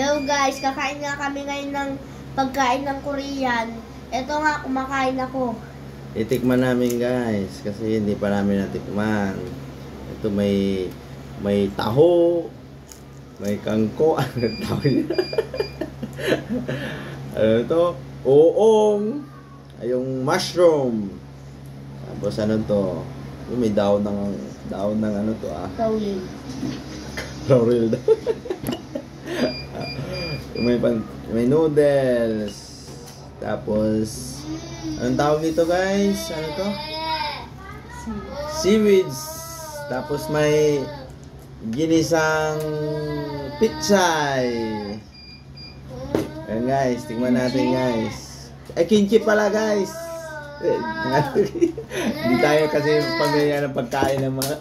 Hello guys, kakain nga kami ngayon ng pagkain ng Korean. Ito nga, kumakain ako. Itikman namin guys, kasi hindi pa namin natikman. Ito may taho, may kangko, ano tawag niya? Ano ito? Oong, yung mushroom. Tapos ano to? Yung may daon ng ano to ah? Taulil. Laurel daw. may noodles. Tapos anong tawag dito guys? Ano to? Seaweeds. Tapos may ginisang pichay. Ayan guys, tingnan natin guys. Ay, kimchi pala guys. Hindi tayo kasi pamilya ng pagkain ng mga